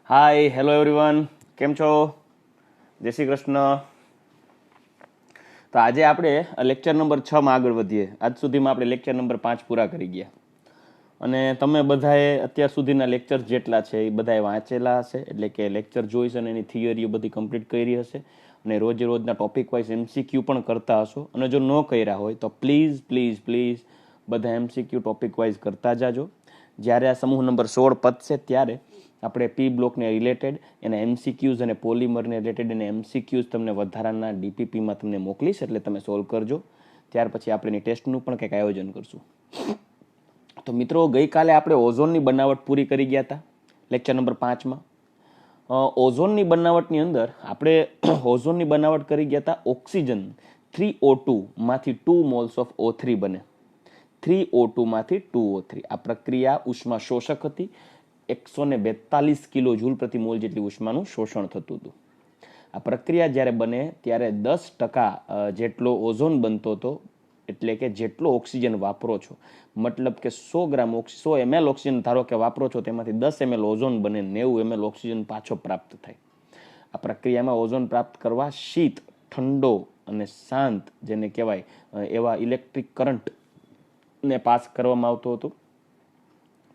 Hi hello everyone, કેમ છો? જય શ્રી કૃષ્ણ. તો આજે આપણે લેક્ચર નંબર 6 માં આગળ વધીએ. આજ સુધીમાં આપણે લેક્ચર નંબર 5 પૂરા કરી ગયા અને તમે બધાએ અત્યાર સુધીના લેક્ચર જેટલા છે એ બધાએ વાંચેલા હશે, એટલે કે લેક્ચર જોઈશ અને એની થિયરીઓ બધી કમ્પ્લીટ કરી હશે અને રોજે રોજના ટોપિક વાઇઝ એમસીક્યુ પણ કરતા હશો. અને જો ન કર્યા હોય તો પ્લીઝ પ્લીઝ પ્લીઝ બધા એમસીક્યુ ટોપિક વાઇઝ કરતા જાજો. જ્યારે આ સમૂહ નંબર 16 પતશે ત્યારે આપણે પી બ્લોકને રિલેટેડ એના એમસીક્યુઝ અને પોલિમરને રિલેટેડ એના એમસીક્યુઝ તમને વધારાના ડીપીપીમાં તમને મોકલીશ, એટલે તમે સોલ્વ કરજો. ત્યાર પછી આપણે એની ટેસ્ટનું પણ કંઈક આયોજન કરશું. તો મિત્રો, ગઈકાલે આપણે ઓઝોનની બનાવટ પૂરી કરી ગયા હતા લેક્ચર નંબર 5માં. ઓઝોનની બનાવટની અંદર આપણે ઓઝોનની બનાવટ કરી ગયા હતા. ઓક્સિજન 3O2 માંથી 2 મોલ્સ ઓફ O3 બને. 3O2 માંથી 2O3. આ પ્રક્રિયા ઉષ્મા શોષક હતી. 142 કિલો જૂલ પ્રતિ મોલ જેટલી ઉષ્માનું શોષણ થતું હતું. આ પ્રક્રિયા જ્યારે બને ત્યારે 10% જેટલો ઓઝોન બનતો હતો. એટલે કે જેટલો ઓક્સિજન વાપરો છો, મતલબ કે 100 ml ઓક્સિજન ધારો કે વાપરો છો, તેમાંથી 10 ml ઓઝોન બને, 90 ml ઓક્સિજન પાછો પ્રાપ્ત થાય. આ પ્રક્રિયામાં ઓઝોન પ્રાપ્ત કરવા શીત, ઠંડો અને શાંત જેને કહેવાય એવા ઇલેક્ટ્રિક કરંટને પાસ કરવામાં આવતો હતો.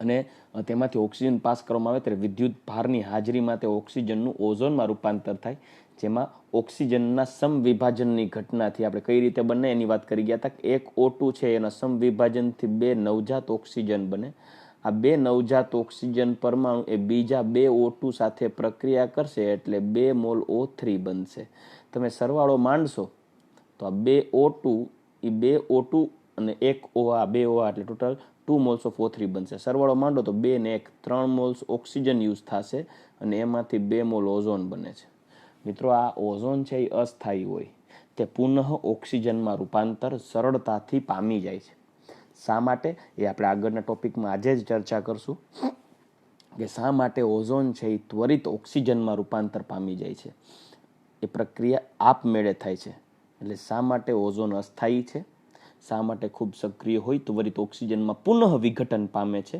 અને તેમાંથી ઓક્સિજન પાસ કરવામાં આવે ત્યારે વિદ્યુત ભારની હાજરીમાં તે ઓક્સિજનનું ઓઝોનમાં રૂપાંતર થાય, જેમાં ઓક્સિજનના સમવિભાજનની ઘટનાથી આપણે કઈ રીતે બને એની વાત કરી ગયા હતા. એક O2 છે એના સમવિભાજનથી 2 નવજાત ઓક્સિજન બને. આ 2 નવજાત ઓક્સિજન પરમાણુ એ બીજા 2 O2 સાથે પ્રક્રિયા કરશે એટલે 2 મોલ O3 બનશે. તમે સરવાળો માંડશો તો આ 2 O2 એ 2 O2 અને 1 OH, 2 OH એટલે ટોટલ 2 મોલ્સ ઓફ O3 બનશે. સરવાળો માંડો તો 2 ને 1 3 મોલ્સ ઓક્સિજન યુઝ થશે અને એમાંથી 2 મોલ ઓઝોન બને છે. મિત્રો, આ ઓઝોન છે એ અસ્થાયી હોય, તે પુનઃ ઓક્સિજનમાં રૂપાંતર સરળતાથી પામી જાય છે. શા માટે એ આપણે આગળના ટોપિકમાં આજે જ ચર્ચા કરશું કે શા માટે ઓઝોન છે એ ત્વરિત ઓક્સિજનમાં રૂપાંતર પામી જાય છે. એ પ્રક્રિયા આપમેળે થાય છે. એટલે શા માટે ઓઝોન અસ્થાયી છે, શા માટે ખૂબ સક્રિય હોય ત્વરિત ઓક્સિજનમાં પુનઃ વિઘટન પામે છે,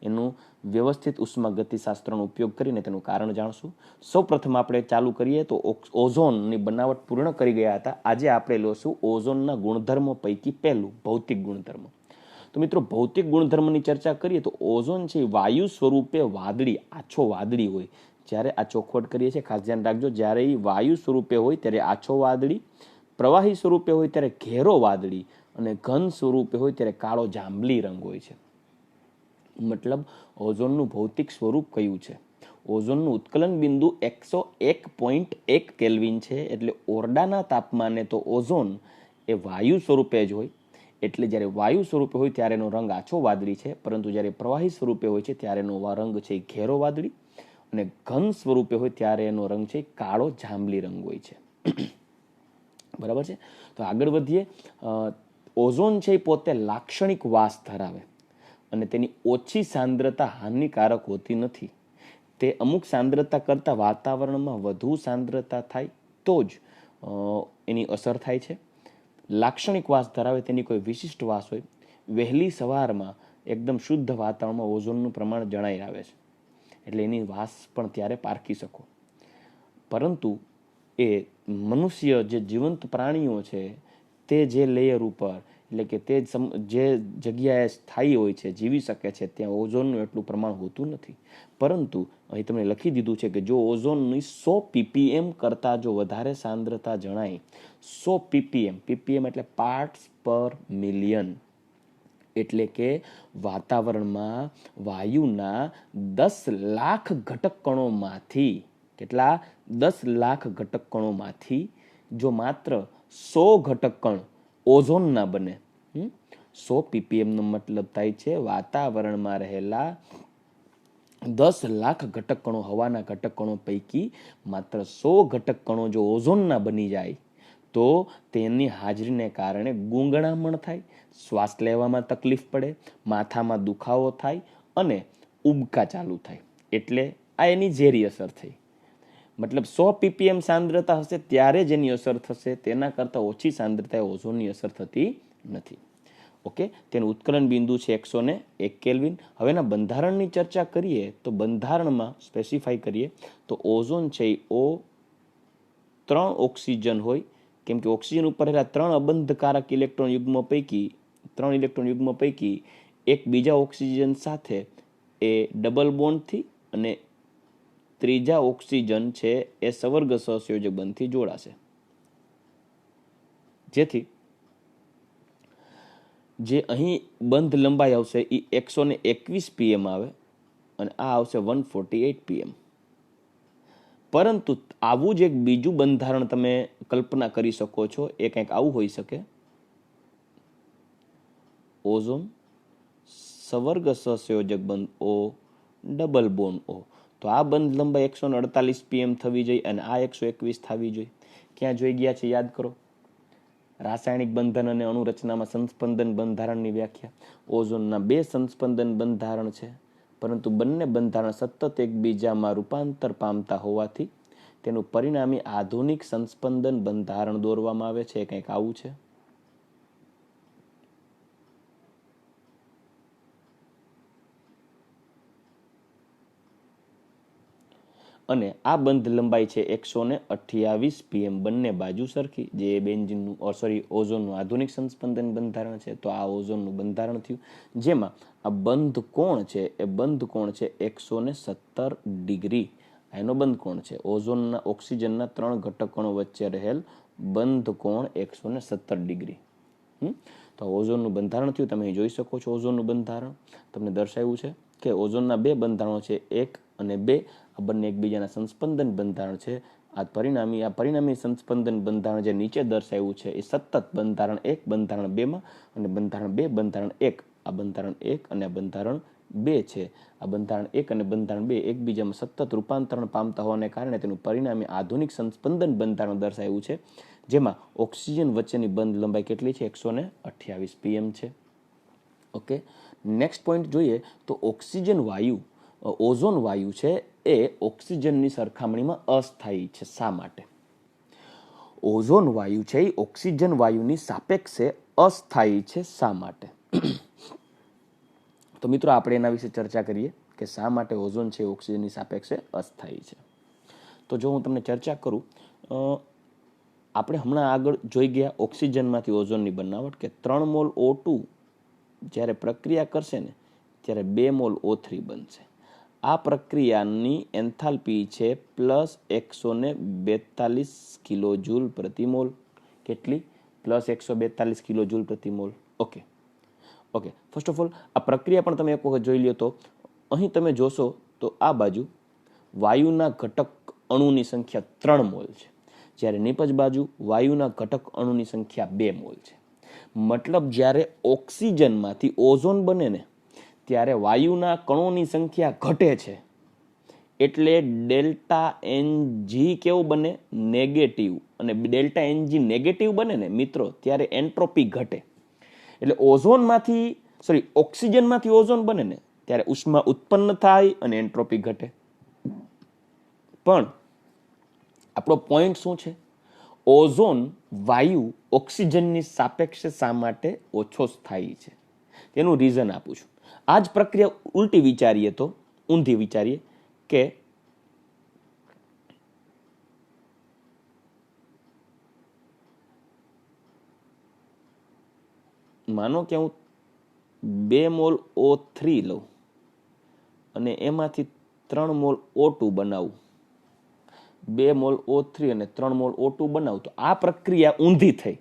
એનું વ્યવસ્થિત ઉષ્મા ગતિશાસ્ત્રનો ઉપયોગ કરીને તેનું કારણ જાણશું. સૌપ્રથમ આપણે ચાલુ કરીએ તો ઓઝોનની બનાવટ પૂર્ણ કરી ગયા હતા. આજે આપણે લોશું ઓઝોનના ગુણધર્મો પૈકી પહેલું, ભૌતિક ગુણધર્મ. તો મિત્રો, ભૌતિક ગુણધર્મની ચર્ચા કરીએ તો ઓઝોન છે વાયુ સ્વરૂપે વાદળી, આછો વાદળી હોય. જ્યારે આ ચોખવટ કરીએ છીએ ખાસ ધ્યાન રાખજો, જ્યારે એ વાયુ સ્વરૂપે હોય ત્યારે આછો વાદળી, પ્રવાહી સ્વરૂપે હોય ત્યારે ઘેરો વાદળી અને ઘન સ્વરૂપે હોય ત્યારે કાળો જાંબલી રંગ હોય છે. મતલબ ઓઝોનનું ભૌતિક સ્વરૂપ કયું છે? ઓઝોનનું ઉત્કલન બિંદુ 101.1 કેલ્વિન છે. એટલે ઓરડાના તાપમાને તો ઓઝોન એ વાયુ સ્વરૂપે જ હોય. એટલે જ્યારે વાયુ સ્વરૂપે હોય ત્યારે એનો રંગ આછો વાદળી છે, પરંતુ જ્યારે પ્રવાહી સ્વરૂપે હોય છે ત્યારે એનો રંગ છે ઘેરો વાદળી અને ઘન સ્વરૂપે હોય ત્યારે એનો રંગ છે કાળો જાંબલી રંગ હોય છે. બરાબર છે. તો આગળ વધીએ. ઓઝોન છે એ પોતે લાક્ષણિક વાસ ધરાવે અને તેની ઓછી સાંદ્રતા હાનિકારક હોતી નથી. તે અમુક સાંદ્રતા કરતાં વાતાવરણમાં વધુ સાંદ્રતા થાય તો જ એની અસર થાય છે. લાક્ષણિક વાસ ધરાવે, તેની કોઈ વિશિષ્ટ વાસ હોય. વહેલી સવારમાં એકદમ શુદ્ધ વાતાવરણમાં ઓઝોનનું પ્રમાણ જણાઈ આવે છે, એટલે એની વાસ પણ ત્યારે પારખી શકો. પરંતુ એ મનુષ્ય જે જીવંત પ્રાણીઓ છે તે જે લેયર ઉપર, એટલે કે તે જે જગ્યાએ સ્થાયી હોય છે, જીવી શકે છે, ત્યાં ઓઝોનનું એટલું પ્રમાણ હોતું નથી. પરંતુ અહીં તમને લખી દીધું છે કે જો ઓઝોનની 100 ppm કરતાં જો વધારે સાંદ્રતા જણાય, 100 ppm એટલે પાર્ટ્સ પર મિલિયન, એટલે કે વાતાવરણમાં વાયુના 10 લાખ ઘટક કણોમાંથી, કેટલા? 10 લાખ ઘટક કણોમાંથી જો માત્ર 100 ઘટક કણ ઓઝોનના બને. 100 ppm નો મતલબ થાય છે વાતાવરણમાં રહેલા 10 લાખ ઘટક કણો, હવાના ઘટક કણો પૈકી માત્ર 100 ઘટક કણો જો ઓઝોનના બની જાય તો તેની હાજરીને કારણે ગૂંગણામણ થાય, શ્વાસ લેવામાં તકલીફ પડે, માથામાં દુખાવો થાય અને ઉબકા ચાલુ થાય. એટલે આ એની ઝેરી અસર થઈ. મતલબ 100 ppm સાંદ્રતા હશે ત્યારે જેની અસર થશે, તેના કરતાં ઓછી સાંદ્રતાએ ઓઝોનની અસર થતી નથી. ઓકે, તેનું ઉત્કલન બિંદુ છે 101 કેલ્વિન. હવે એના બંધારણની ચર્ચા કરીએ તો બંધારણમાં સ્પેસિફાઈ કરીએ તો ઓઝોન છે એ O3 ઓક્સિજન હોય, કેમ કે ઓક્સિજન ઉપર રહેલા 3 અબંધકારક ઇલેક્ટ્રોન યુગ્મ પૈકી એક બીજા ઓક્સિજન સાથે એ ડબલ બોન્ડથી અને ત્રીજા ઓક્સિજન છે એ સવર્ગ સહસંયોજક બંધથી જોડાશે, જેથી જે અહીં બંધ લંબાઈ આવશે એ 121 pm આવે અને આ આવશે 148 pm. પરંતુ આવું જ એક બીજું બંધારણ તમે કલ્પના કરી શકો છો, એ કંઈક આવું હોઈ શકે: ઓઝોન સવર્ગ સહસંયોજક બંધ O ડબલ બોન્ડ O. તો આ બંધ લંબાઈ 148 pm થવી જોઈએ અને આ 121 થવી જોઈએ. ક્યાં જોઈ ગયા છે યાદ કરો. રાસાયણિક બંધન અને અણુરચનામાં સંસ્પંદન બંધારણની વ્યાખ્યા. ઓઝોનના 2 સંસ્પંદન બંધારણ છે, પરંતુ બંને બંધારણ સતત એકબીજામાં રૂપાંતર પામતા હોવાથી તેનું પરિણામી આધુનિક સંસ્પંદન બંધારણ દોરવામાં આવે છે. કંઈક આવું છે. અને આ બંધ લંબાઈ છે 128 pm, બંને બાજુ સરખી, જે બેન્ઝીનનું ઓઝોનનું આધુનિક સંસ્પંદન બંધારણ છે. તો આ ઓઝોનનું બંધારણ થયું, જેમાં આ બંધ કોણ છે એ બંધ કોણ છે 117 ડિગ્રી. એનો બંધ કોણ છે ઓઝોનના ઓક્સિજનના 3 ઘટક કણો વચ્ચે રહેલ બંધ કોણ 117 ડિગ્રી. તો ઓઝોનનું બંધારણ થયું. તમે જોઈ શકો છો ઓઝોનનું બંધારણ તમને દર્શાવ્યું છે કે ઓઝોનના 2 બંધારણો છે, 1 અને 2. આ બંને એકબીજાના સંસ્પંદન બંધારણ છે. આ પરિણામી સંસ્પંદન બંધારણ જે નીચે દર્શાવ્યું છે એ સતત બંધારણ 1 બંધારણ 2 માં અને બંધારણ 2 બંધારણ 1. આ બંધારણ 1 અને આ બંધારણ 2 છે. આ બંધારણ 1 અને બંધારણ 2 એકબીજામાં સતત રૂપાંતરણ પામતા હોવાને કારણે તેનું પરિણામી આધુનિક સંસ્પંદન બંધારણ દર્શાવ્યું છે, જેમાં ઓક્સિજન વચ્ચેની બંધ લંબાઈ કેટલી છે 128 pm છે. ઓકે, નેક્સ્ટ પોઈન્ટ જોઈએ તો ઓઝોન વાયુ છે એ ઓક્સિજનની સરખામણીમાં અસ્થાયી છે. શા માટે? ઓઝોન વાયુ છે એ ઓક્સિજન વાયુની સાપેક્ષે અસ્થાયી છે. શા માટે? તો મિત્રો આપણે એના વિશે ચર્ચા કરીએ કે શા માટે ઓઝોન છે ઓક્સિજનની સાપેક્ષે અસ્થાયી છે. તો જો હું તમને ચર્ચા કરું, આપણે હમણાં આગળ જોઈ ગયા ઓક્સિજનમાંથી ઓઝોનની બનાવટ કે 3 મોલ O2 જ્યારે પ્રક્રિયા કરશે ને ત્યારે 2 મોલ O3 બનશે. આ પ્રક્રિયાની એન્થાલ્પી છે +142 કિલો જૂલ પ્રતિ મોલ. કેટલી? +142 કિલો જૂલ પ્રતિ mall. Okay, first of all આ પ્રક્રિયા પણ તમે એક વખત જોઈ લ્યો. તો અહીં તમે જોશો તો આ બાજુ વાયુના ઘટક અણુની સંખ્યા 3 મોલ છે, જ્યારે નીપજ બાજુ વાયુના ઘટક અણુની સંખ્યા 2 મોલ છે. મતલબ જ્યારે ઓક્સિજનમાંથી ઓઝોન બને ને ત્યારે વાયુના કણોની સંખ્યા ઘટે છે, એટલે ડેલ્ટા Ng કેવું બને? નેગેટિવ. અને ડેલ્ટા Ng નેગેટિવ બને ને મિત્રો ત્યારે એન્ટ્રોપી ઘટે. એટલે ઓક્સિજનમાંથી ઓઝોન બને ને ત્યારે ઉષ્મા ઉત્પન્ન થાય અને એન્ટ્રોપી ઘટે. પણ આપણો પોઈન્ટ શું છે? ઓઝોન વાયુ ઓક્સિજનની સાપેક્ષે શા માટે ઓછો સ્થાયી છે? તેનું રીઝન આપું છું. આ જ પ્રક્રિયા ઊંધી વિચારીએ કે માનો કે હું 2 મોલ O3 લઉં અને એમાંથી 3 મોલ O2 બનાવું. 2 મોલ O3 અને 3 મોલ O2 બનાવું તો આ પ્રક્રિયા ઊંધી થઈ.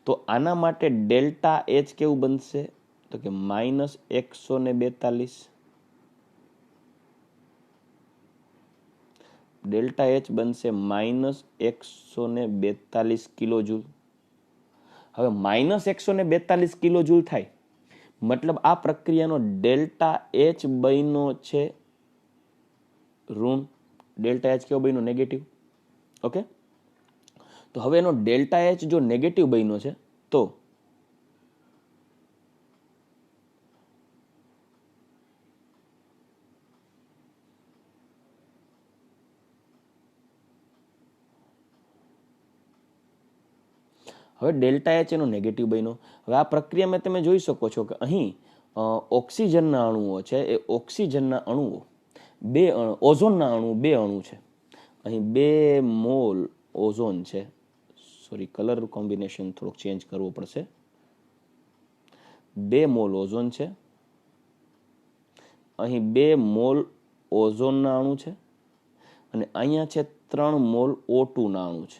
તો આના માટે ડેલ્ટા H કેવું બનશે? તો કે -142. ડેલ્ટા H બનશે -142 કિલો જૂલ. હવે -142 કિલો જૂલ થાય મતલબ આ પ્રક્રિયાનો ડેલ્ટા H બન્યો છે ઋણ. ડેલ્ટા H કેવો બન્યો? નેગેટિવ. ઓકે, તો હવે એનો ડેલ્ટા H જો નેગેટિવ બન્યો છે તો હવે ડેલ્ટા એચ એનો નેગેટિવ બન્યો. હવે આ પ્રક્રિયામાં તમે જોઈ શકો છો કે અહીં ઓક્સિજનના અણુઓ છે, એ ઓક્સિજનના અણુઓ ઓઝોનના અણુ 2 અણુ છે. અહીં 2 મોલ ઓઝોન છે. સોરી, કલર કોમ્બિનેશન થોડુંક ચેન્જ કરવું પડશે. 2 મોલ ઓઝોન છે. અહીં 2 મોલ ઓઝોનના અણુ છે અને અહીંયા છે 3 મોલ O2 ના અણુ છે.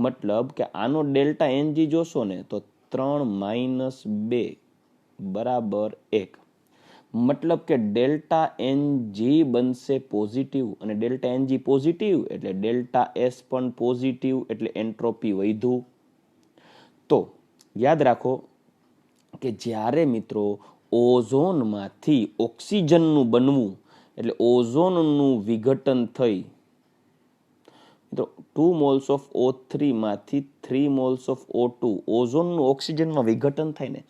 મતલબ કે આનો ડેલ્ટા એનજી જોશો ને તો 3 - 2 બરાબર 1. મતલબ કે ડેલ્ટા એનજી બનશે પોઝિટિવ અને ડેલ્ટા એનજી પોઝિટિવ એટલે ડેલ્ટા એસ પણ પોઝિટિવ એટલે એન્ટ્રોપી વધ્યું. તો યાદ રાખો કે જ્યારે મિત્રો ઓઝોનમાંથી ઓક્સિજનનું બનવું એટલે ઓઝોનનું વિઘટન થઈ મિત્રો 2 મોલ્સ ઓફ O3 માંથી 3 મોલ્સ ઓફ O2 ઓઝોનનું ઓક્સિજનમાં વિઘટન થાય ને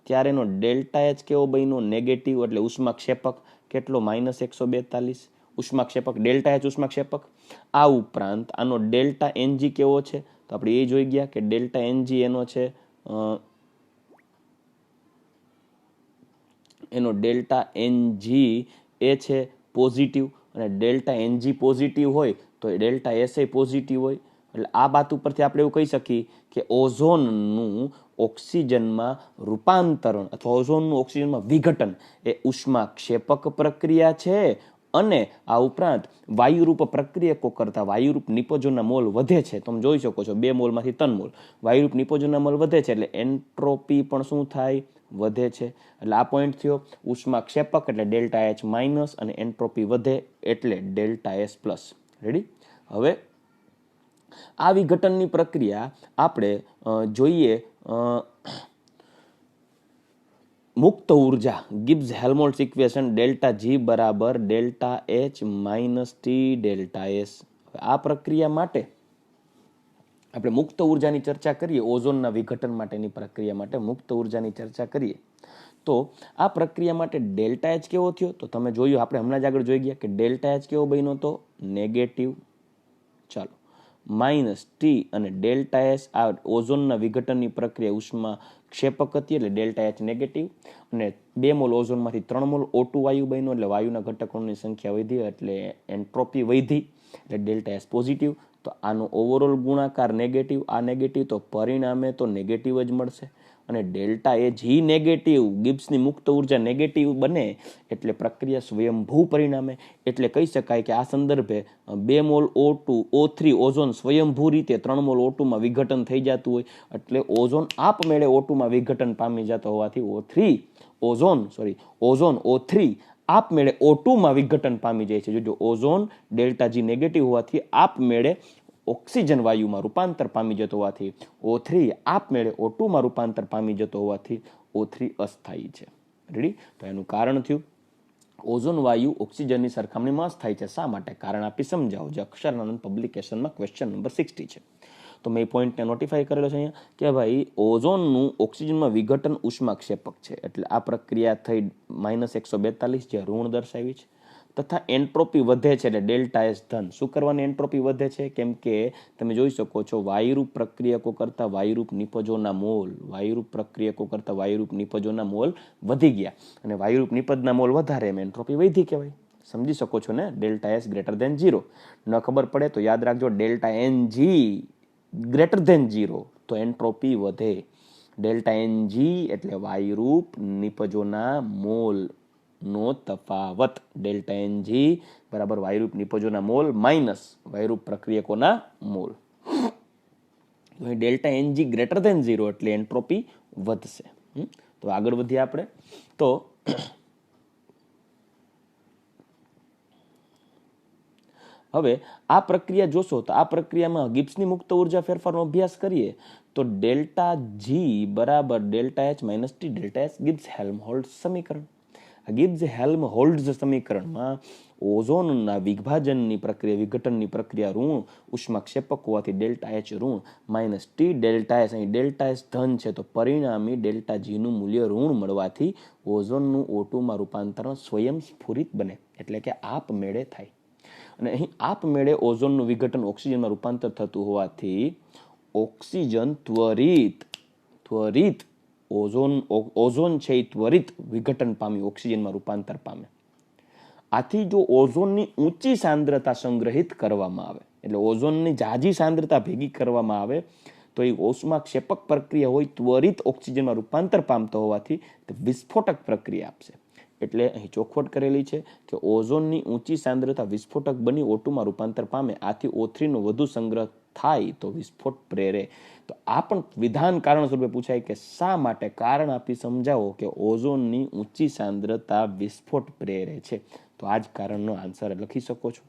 ત્યારે એનો ડેલ્ટા એચ કેવો બન્યો? નેગેટિવ. એટલે ઉષ્માક્ષેપક કેટલો? -142 ઉષ્માક્ષેપક, ડેલ્ટા એચ ઉષ્માક્ષેપક. આ ઉપરાંત આનો ડેલ્ટા એનજી કેવો છે? તો આપણે એ જોઈ ગયા કે ડેલ્ટા એનજી એનો ડેલ્ટા એનજી એ છે પોઝિટિવ અને ડેલ્ટા એનજી પોઝિટિવ હોય તો ડેલ્ટા એસ એ પોઝિટિવ હોય. એટલે આ બાત ઉપરથી આપણે એવું કહી શકીએ કે ઓઝોનનું ઓક્સિજનમાં રૂપાંતરણ અથવા ઓઝોનનું ઓક્સિજનમાં વિઘટન એ ઉષ્માક્ષેપક પ્રક્રિયા છે અને આ ઉપરાંત વાયુરૂપ પ્રક્રિયકો કરતા વાયુરૂપ નિપજોના મોલ વધે છે. તમે જોઈ શકો છો 2 મોલમાંથી 3 મોલ વાયુરૂપ નિપજોના મોલ વધે છે એટલે એન્ટ્રોપી પણ શું થાય? વધે છે. એટલે આ પોઈન્ટ થયો. ઉષ્માક્ષેપક એટલે ડેલ્ટા એચ માઇનસ અને એન્ટ્રોપી વધે એટલે ડેલ્ટા એસ પ્લસ. રેડી? હવે આ વિઘટનની પ્રક્રિયા આપણે જોઈએ મુક્ત ઉર્જા Gibbs Helmholtz equation delta G બરાબર delta H minus T delta S. આ પ્રક્રિયા માટે આપણે મુક્ત ઉર્જાની ચર્ચા કરીએ. ઓઝોનના વિઘટન માટેની પ્રક્રિયા માટે મુક્ત ઉર્જાની ચર્ચા કરીએ તો આ પ્રક્રિયા માટે ડેલ્ટા એચ કેવો થયો? તો તમે જોયું, આપણે હમણાં જ આગળ જોઈ ગયા કે ડેલ્ટા એચ કેવો બન્યો? તો નેગેટિવ. ચાલો, માઇનસ ટી અને ડેલ્ટા એસ આ ઓઝોનના વિઘટનની પ્રક્રિયા ઉષ્મા ક્ષેપક હતી એટલે ડેલ્ટા એચ નેગેટિવ અને 2 મોલ ઓઝોનમાંથી 3 મોલ O2 વાયુ બન્યો એટલે વાયુના ઘટકોની સંખ્યા વધી એટલે એન્ટ્રોપી વધી એટલે ડેલ્ટા એસ પોઝિટિવ. તો આનો ઓવરઓલ ગુણાકાર નેગેટિવ, આ નેગેટિવ, તો પરિણામે તો નેગેટિવ જ મળશે. અને ડેલ્ટા એ જી નેગેટિવ, ગિબ્સની મુક્ત ઉર્જા નેગેટિવ બને એટલે પ્રક્રિયા સ્વયંભૂ પરિણામે. એટલે કહી શકાય કે આ સંદર્ભે 2 મોલ O3 ઓઝોન સ્વયંભૂ રીતે 3 મોલ O2 માં વિઘટન થઈ જતું હોય એટલે ઓઝોન આપમેળે O2 માં વિઘટન પામી જતો હોવાથી ઓઝોન O3 આપમેળે O2 માં વિઘટન પામી જાય છે. જો ઓઝોન ડેલ્ટા જી નેગેટિવ હોવાથી આપમેળે ઓક્સિજન વાયુમાં રૂપાંતર પામી જતો હોવાથી O3 આપમેળે O2 માં રૂપાંતર પામી જતો હોવાથી O3 અસ્થાયી છે. રેડી? તો એનું કારણ થયું ઓઝોન વાયુ ઓક્સિજનની સરખામણીમાં અસ્થાયી છે. શા માટે? કારણ આપી સમજાવો. જે અક્ષરાનંદ પબ્લિકેશનમાં ક્વેશ્ચન નંબર 60 છે. તો મેં એ પોઈન્ટને નોટિફાઈ કરેલો છે અહીંયા કે ભાઈ ઓઝોનનું ઓક્સિજનમાં વિઘટન ઉષ્માક્ષેપક છે એટલે આ પ્રક્રિયા થઈ -142 જે ઋણ દર્શાવી છે તથા એન્ટ્રોપી વધે છે એટલે ડેલ્ટા એસ ધન. શું કરવાની એન્ટ્રોપી વધે છે? કેમ કે તમે જોઈ શકો છો વાયુરૂપ પ્રક્રિયકો કરતા વાયુરૂપ નિપજોના મોલ વધી ગયા અને વાયુરૂપ નિપજના મોલ વધારે એમ એન્ટ્રોપી વધી કહેવાય. સમજી શકો છો ને? Delta S greater than 0. ન ખબર પડે તો યાદ રાખજો delta n G greater than 0 તો એન્ટ્રોપી વધે. ડેલ્ટા એન જી એટલે વાયુરૂપ નિપજોના મોલ નો તફાવત. ડેલ્ટા એન જી બરાબર વાયુરૂપ નિપજોના મોલ માઇનસ વાયુરૂપ પ્રક્રિયકોના mole. Delta n G greater than 0 એટલે એન્ટ્રોપી વધશે. તો આગળ વધીએ આપણે. તો હવે આ પ્રક્રિયા જોશો તો આ પ્રક્રિયામાં ગિબ્સની મુક્ત ઉર્જા ફેરફારનો અભ્યાસ કરીએ તો ડેલ્ટા જી બરાબર delta H minus T delta S Gibbs Helmholtz સમીકરણ. ગિબ્સ હેલ્મહોલ્ટ્ઝ સમીકરણમાં ઓઝોનના વિભાજનની પ્રક્રિયા વિઘટનની પ્રક્રિયા ઋણ ઉષ્માક્ષેપક હોવાથી ડેલ્ટા એચ ઋણ માઇનસ ટી ડેલ્ટા એસ, અહીં ડેલ્ટા એસ ધન છે તો પરિણામી ડેલ્ટા જીનું મૂલ્ય ઋણ મળવાથી ઓઝોનનું O2 માં રૂપાંતરણ સ્વયં સ્ફુરિત બને એટલે કે આપમેળે થાય. અને અહીં આપમેળે ઓઝોનનું વિઘટન ઓક્સિજનમાં રૂપાંતર થતું હોવાથી ઓક્સિજન ત્વરિત ઓઝોન છે એ ત્વરિત વિઘટન પામી ઓક્સિજનમાં રૂપાંતર પામે. આથી જો ઓઝોનની ઊંચી સાંદ્રતા સંગ્રહિત કરવામાં આવે, એટલે ઓઝોનની ઝાઝી સાંદ્રતા ભેગી કરવામાં આવે તો એ ઉષ્માક્ષેપક પ્રક્રિયા હોય, ત્વરિત ઓક્સિજનમાં રૂપાંતર પામતો હોવાથી તે વિસ્ફોટક પ્રક્રિયા આપશે. એટલે અહીં ચોખવટ કરેલી છે કે ઓઝોનની ઊંચી સાંદ્રતા વિસ્ફોટક બની O2માં રૂપાંતર પામે, આથી O3 નો વધુ સંગ્રહ થાય તો વિસ્ફોટ પ્રેરે. તો આ પણ વિધાન કારણ સ્વરૂપે પૂછાય કે શા માટે, કારણ આપી સમજાવો કે ઓઝોનની ઊંચી સાંદ્રતા વિસ્ફોટ પ્રેરે છે. તો આ જ કારણનો આન્સર લખી શકો છો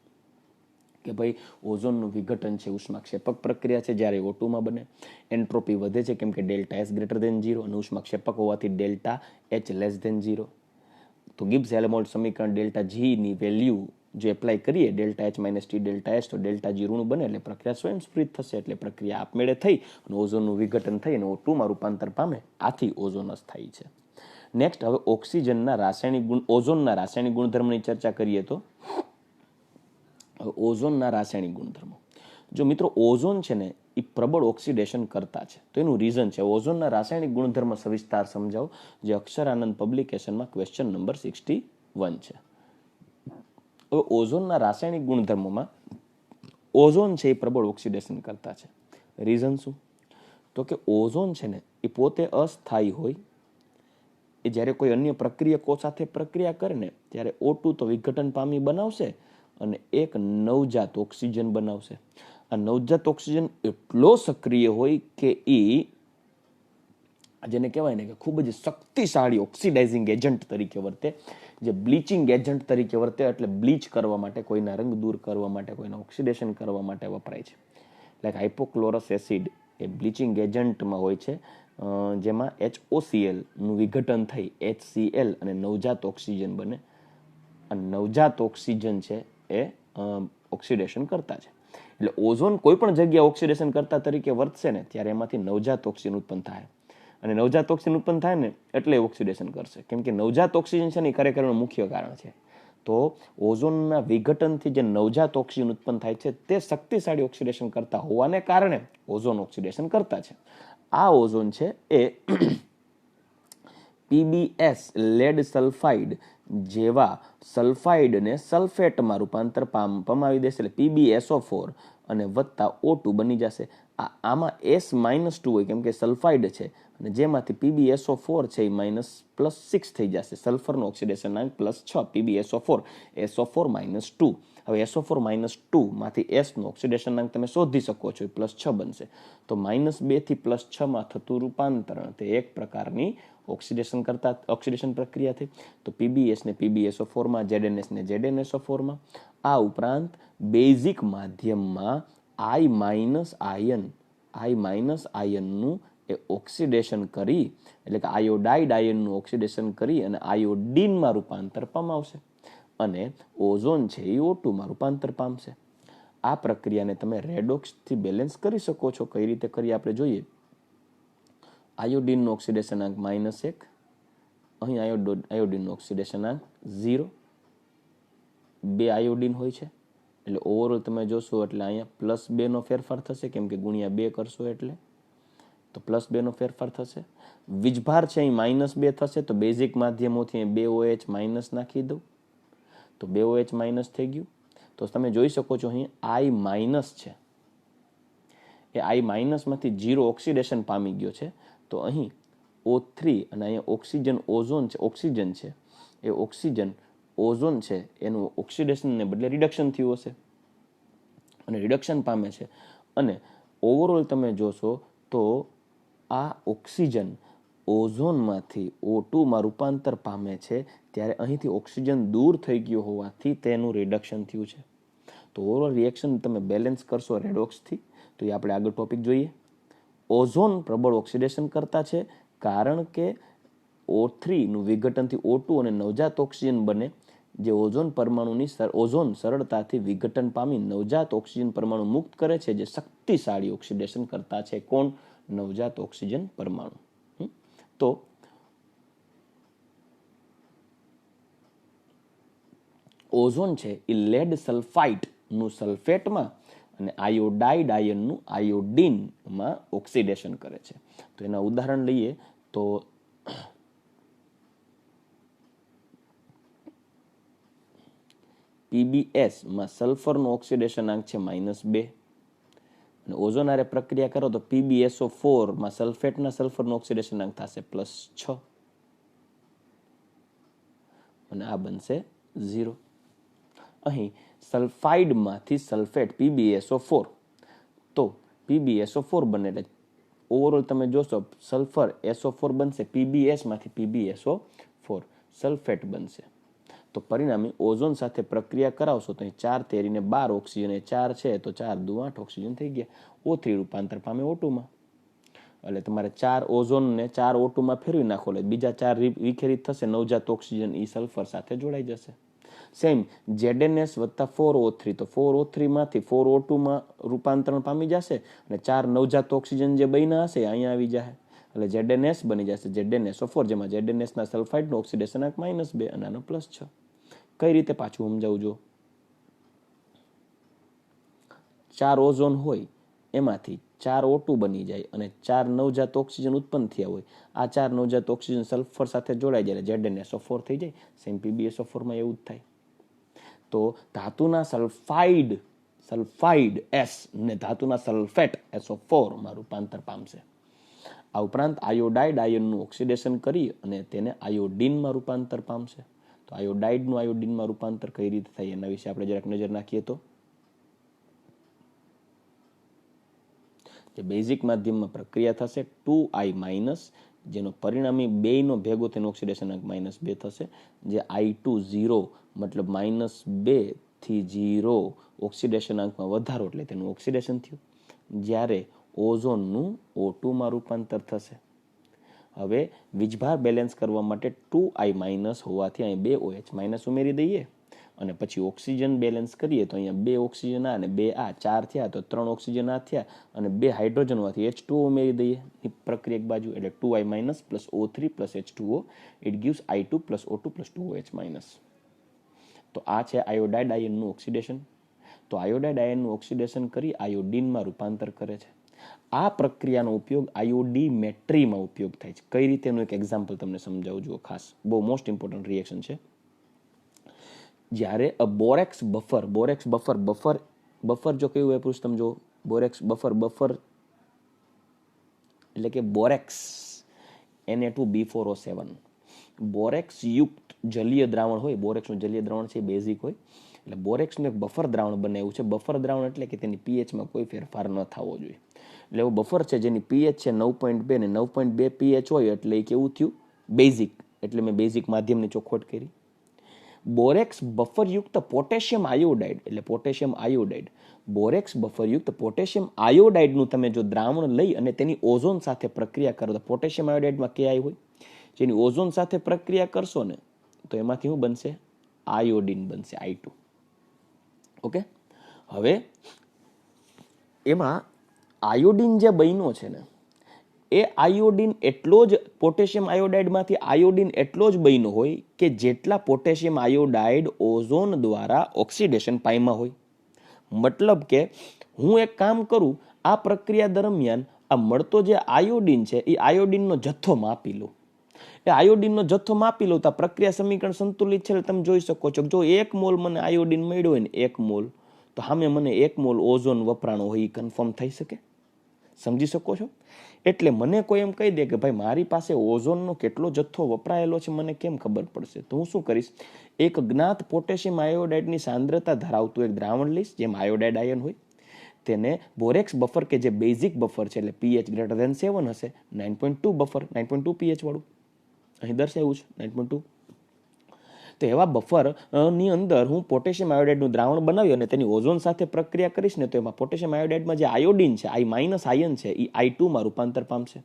કે ભાઈ ઓઝોનનું વિઘટન છે ઉષ્માક્ષેપક પ્રક્રિયા છે, જ્યારે O2માં બને. એન્ટ્રોપી વધે છે કેમ કે ડેલ્ટા એસ ગ્રેટર દેન 0 અને ઉષ્માક્ષેપક હોવાથી ડેલ્ટા એચ લેસ દેન 0. તો ગિબ્સ હેલ્મહોલ્ટ્ઝ સમીકરણ ડેલ્ટા જી ની વેલ્યુ જે એપ્લાય કરીએ, delta H minus T delta S, તો ડેલ્ટા જી ઋણ બને એટલે પ્રક્રિયા સ્વયંસ્ફુરિત થશે, એટલે પ્રક્રિયા આપમેળે થઈ અને ઓઝોનનું વિઘટન થઈ અને O2માં રૂપાંતર પામે, આથી ઓઝોન અસ્થાયી છે. નેક્સ્ટ, હવે ઓક્સિજનના ઓઝોનના રાસાયણિક ગુણધર્મની ચર્ચા કરીએ તો ઓઝોનના રાસાયણિક ગુણધર્મો. જો મિત્રો ઓઝોન છે ને એ પ્રબળ ઓક્સિડેશન કરતા છે, તો એનું રીઝન છે. ઓઝોનના રાસાયણિક ગુણધર્મ સવિસ્તાર સમજાવો, જે અક્ષરાનંદ પબ્લિકેશનમાં ક્વેશ્ચન નંબર 61 છે. હવે ઓઝોનના રાસાયણિક ગુણધર્મોમાં ઓઝોન છે એ પ્રબળ ઓક્સિડેશન કરતા છે. રીઝન શું? તો કે ઓઝોન છે ને એ પોતે અસ્થાયી હોય, એ જ્યારે કોઈ અન્ય પ્રક્રિયકો સાથે પ્રક્રિયા કરે ને ત્યારે O2 તો વિઘટન પામી બનાવશે અને એક નવજાત ઓક્સિજન બનાવશે. આ નવજાત ઓક્સિજન એટલો સક્રિય હોય કે એ જેને કહેવાય ને કે ખૂબ જ શક્તિશાળી ઓક્સિડાઇઝિંગ એજન્ટ તરીકે વર્તે, જે બ્લીચિંગ એજન્ટ તરીકે વર્તે, એટલે બ્લીચ કરવા માટે, કોઈના રંગ દૂર કરવા માટે, કોઈના ઓક્સિડેશન કરવા માટે વપરાય છે. લાઈક હાઇપોક્લોરસ એસિડ એ બ્લીચિંગ એજન્ટમાં હોય છે, જેમાં HOCl નું વિઘટન થઈ HCl અને નવજાત ઓક્સિજન બને. આ નવજાત ઓક્સિજન છે એ ઓક્સિડેશન કરતા છે. એટલે ઓઝોન કોઈ પણ જગ્યાએ ઓક્સિડેશન કરતા તરીકે વર્તશે ને ત્યારે એમાંથી નવજાત ઓક્સિજન ઉત્પન્ન થાય, અને નવજાત ઓક્સિજન ઉત્પન્ન થાય ને એટલે ઓક્સિડેશન કરશે, કેમ કે નવજાત ઓક્સિજન છે ને એ ખરેખર એનું મુખ્ય કારણ છે. તો ઓઝોનના વિઘટનથી જે નવજાત ઓક્સિજન ઉત્પન્ન થાય છે તે શક્તિશાળી ઓક્સિડેશન કરતા હોવાને કારણે ઓઝોન ઓક્સિડેશન કરતા છે. આ ઓઝોન છે એ PbS લેડ સલ્ફાઇડ જેવા સલ્ફાઇડને સલ્ફેટમાં રૂપાંતર પમાવી દેશે, એટલે PbSO4 અને વત્તા O2 બની જશે. આમાં S-2 હોય કેમ કે સલ્ફાઇડ છે, અને જેમાંથી PbSO4 છે એ -+6 થઈ જશે. સલ્ફરનો ઓક્સિડેશન +6, PbSO4, SO4 -2. હવે SO4 -2 માંથી S નો ઓક્સિડેશન તમે શોધી શકો છો, એ +6 બનશે. તો -2 થી +6 માં થતું રૂપાંતરણ તે એક પ્રકારની ઓક્સિડેશન પ્રક્રિયા થઈ. તો PbS ને PbSO4 માં, ZnS ને ZnSO4 માં. આ ઉપરાંત બેઝિક માધ્યમમાં I- આયનનું એ ઓક્સિડેશન કરી, એટલે કે આયોડાઇડ આયનનું ઓક્સિડેશન કરી અને આયોડીનમાં રૂપાંતર પામશે, અને ઓઝોન છે એ O2માં રૂપાંતર પામશે. આ પ્રક્રિયાને તમે રેડોક્સથી બેલેન્સ કરી શકો છો. કઈ રીતે કરી આપણે જોઈએ. આયોડીનનો ઓક્સિડેશનાંક -1, અહીં આયોડીનનો ઓક્સિડેશનાંક 0. 2 આયોડીન હોય છે, એટલે ઓવરઓલ તમે જોશો એટલે અહીંયા +2 નો ફેરફાર થશે, કેમ કે ગુણ્યા 2 કરશો એટલે તો +2 નો ફેરફાર થશે. વીજભાર છે અહીં -2 થશે, તો બેઝિક માધ્યમોથી 2 OH માઇનસ નાખી દઉં તો 2 OH માઇનસ થઈ ગયું. તો તમે જોઈ શકો છો અહીં I- છે, એ I- માંથી 0 ઓક્સિડેશન પામી ગયો છે. તો અહીં O3 અને અહીંયા ઓક્સિજન છે એ ઓક્સિજન ઓઝોન છે એનું ઓક્સિડેશનને બદલે રિડક્શન થયું હશે, અને રિડક્શન પામે છે. અને ઓવરઓલ તમે જોશો તો આ ઓક્સિજન ઓઝોનમાંથી O2માં રૂપાંતર પામે છે, ત્યારે અહીંથી ઓક્સિજન દૂર થઈ ગયો હોવાથી તેનું રિડક્શન થયું છે. તો ઓવરઓલ રિએક્શન તમે બેલેન્સ કરશો રેડોક્સથી, તો એ આપણે આગળ ટોપિક જોઈએ. ઓઝોન પ્રબળ ઓક્સિડેશન કરતા છે, કારણ કે O3 નું વિઘટનથી O2 અને નવજાત ઓક્સિજન બને, જે ઓઝોન સરળતાથી વિઘટન પામી નવજાત ઓક્સિજન પરમાણુ મુક્ત કરે છે, જે શક્તિશાળી ઓક્સિડેશન કરતા છે. કોણ? નવજાત ઓક્સિજન પરમાણુ. તો ઓઝોન છે એ લેડ સલ્ફાઇડ નું સલ્ફેટમાં અને આયોડાઇડ આયનનું આયોડીનમાં ઓક્સિડેશન કરે છે. તો એના ઉદાહરણ લઈએ તો PbSમાં સલ્ફરનો ઓક્સિડેશનાંક છે -2 અને ઓઝોન હારે પ્રક્રિયા કરો તો PbSO4માં સલ્ફેટના સલ્ફરનો ઓક્સિડેશનાંક થશે +6 અને આ બનશે 0. અહીં સલ્ફાઇડમાંથી સલ્ફેટ PbSO4 તો PbSO4 બને એટલે ઓવરઓલ તમે જોશો સલ્ફર SO4 બનશે, PbSમાંથી PbSO4 સલ્ફેટ બનશે. તો પરિણામે ઓઝોન સાથે પ્રક્રિયા કરાવશો તો અહીં 4 તેરીને 12 ઓક્સિજન એ 4 છે તો 4 દુ 8 ઓક્સિજન થઈ ગયા. O3 રૂપાંતર પામે O2માં. એટલે તમારે 4 ઓઝોનને 4 O2માં ફેરવી નાખો એટલે બીજા 4 વિખેરિત થશે, નવજાત ઓક્સિજન એ સલ્ફર સાથે જોડાઈ જશે. સેમ ZnS વત્તા 4O3 તો 4O3માંથી 4O2માં રૂપાંતરણ પામી જશે અને 4 નવજાત ઓક્સિજન જે બન્યા હશે અહીંયા આવી જશે એટલે ZnS બની જશે ZnSO4, જેમાં ZnSના સલ્ફાઇડનો ઓક્સિડેશનાંક -2 અને આનો +6. કઈ રીતે પાછું સમજાવું જો 4 ઓઝોન હોય એમાંથી 4 O2 બની જાય અને 4 નવજાત ઓક્સિજન ઉત્પન્ન થયા હોય, આ 4 નવજાત ઓક્સિજન સલ્ફર સાથે જોડાઈ જાય એટલે ZnSO4 થઈ જાય. સેમ PbSO4માં એવું જ થાય. તો ધાતુના સલ્ફાઇડ S ને ધાતુના સલ્ફેટ SO4 માં રૂપાંતર પામશે. આ ઉપરાંત આયોડાઇડ આયનનું ઓક્સિડેશન કરી અને તેને આયોડીનમાં રૂપાંતર પામશે. તો આયોડાઇડનું આયોડીનમાં રૂપાંતર કઈ રીતે થાય એના વિશે આપણે જરાક નજર નાખીએ તો જે બેઝિક માધ્યમમાં પ્રક્રિયા થશે 2I- જેનો પરિણામી બેયનો ભેગો તેનો ઓક્સિડેશનાંક -2 થશે, જે I20 મતલબ -2 થી 0 ઓક્સિડેશનાંકમાં વધારો એટલે તેનું ઓક્સિડેશન થયું. જ્યારે ઓઝોનનું O2માં રૂપાંતર થશે. હવે વીજભાર બેલેન્સ કરવા માટે 2I- હોવાથી અહીં 2 OH- ઉમેરી દઈએ અને પછી ઓક્સિજન બેલેન્સ કરીએ તો અહીંયા 2 ઓક્સિજન આ અને 2 આ 4 થયા તો 3 ઓક્સિજન આ થયા અને 2 હાઇડ્રોજન હોવાથી H2O ઉમેરી દઈએ પ્રક્રિયા એક બાજુ એટલે 2I- + O3 + H2O it gives I2 + O2 + 2OH-. તો આ છે આયોડાઇડ આયનનું ઓક્સિડેશન. તો આયોડાઇડ આયનનું ઓક્સિડેશન કરી આયોડીનમાં રૂપાંતર કરે છે. આ પ્રક્રિયાનો ઉપયોગ આયોડીમેટ્રીમાં ઉપયોગ થાય છે. કઈ રીતે એનું એક એક્ઝામ્પલ તમને સમજાવું જુઓ ખાસ, બહુ મોસ્ટ ઇમ્પોર્ટન્ટ રિએક્શન છે. જ્યારે બોરેક્સ બફર જો કયું હોય પુરુષ તમે જો બોરેક્સ બફર એટલે કે બોરેક્સ Na2B4O7 બોરેક્સ યુક્ત જલીય દ્રાવણ હોય. બોરેક્સનું જલીય દ્રાવણ છે બેઝિક હોય એટલે બોરેક્સનું એક બફર દ્રાવણ બનાવ્યું છે. બફર દ્રાવણ એટલે કે તેની પીએચમાં કોઈ ફેરફાર ન થવો જોઈએ. એટલે એવું બફર છે જેની પીએચ છે 9.2 ને 9.2 પીએચ હોય એટલે એ કેવું થયું બેઝિક, એટલે મેં બેઝિક માધ્યમની ચોખવટ કરી. બોરેક્સ બફરયુક્ત પોટેશિયમ આયોડાઇડ એટલે પોટેશિયમ આયોડાઇડ બોરેક્સ બફરયુક્ત પોટેશિયમ આયોડાઇડનું તમે જો દ્રાવણ લઈ અને તેની ઓઝોન સાથે પ્રક્રિયા કરો તો પોટેશિયમ આયોડાઇડમાં કે આય હોય, જેની ઓઝોન સાથે પ્રક્રિયા કરશો ને તો એમાંથી શું બનશે આયોડીન બનશે I2. ઓકે, હવે એમાં આયોડીન જે બન્યો છે ને એ આયોડીન એટલો જ પોટેશિયમ આયોડાઇડમાંથી આયોડીન એટલો જ બન્યો હોય કે જેટલા પોટેશિયમ આયોડાઇડ ઓઝોન દ્વારા ઓક્સિડેશન પામ્યા હોય. મતલબ કે હું એક કામ કરું આ પ્રક્રિયા દરમિયાન આ મળતો જે આયોડીન છે એ આયોડીનનો જથ્થો માપી લો. એ આયોડીનનો જથ્થો માપી લો તો પ્રક્રિયા સમીકરણ સંતુલિત છે. તમે જોઈ શકો છો જો 1 મોલ મને આયોડીન મળ્યો હોય ને 1 મોલ તો સામે મને 1 મોલ ઓઝોન વપરાણો હોય એ કન્ફર્મ થઈ શકે. સમજી શકો છો? એટલે મને કોઈ એમ કહી દે કે ભાઈ મારી પાસે ઓઝોનનો કેટલો જથ્થો વપરાયેલો છે મને કેમ ખબર પડશે? તો હું શું કરીશ, એક જ્ઞાત પોટેશિયમ આયોડાઇડની સાંદ્રતા ધરાવતું એક દ્રાવણ લઈશ જેમાં આયોડાઇડ આયન હોય, તેને બોરેક્સ બફર કે જે બેઝિક બફર છે એટલે pH > 7 હશે, 9.2 બફર 9.2 pH વાળું અહીં દર્શાવ્યું છે 9.2. તો એવા બફર ની અંદર હું પોટેશિયમ આયોડાઇડનું દ્રાવણ બનાવી અને તેની ઓઝોન સાથે પ્રક્રિયા કરીશ ને તો એમાં પોટેશિયમ આયોડાઇડમાં જે આયોડીન છે I- આયન છે એ I2 માં રૂપાંતર પામશે.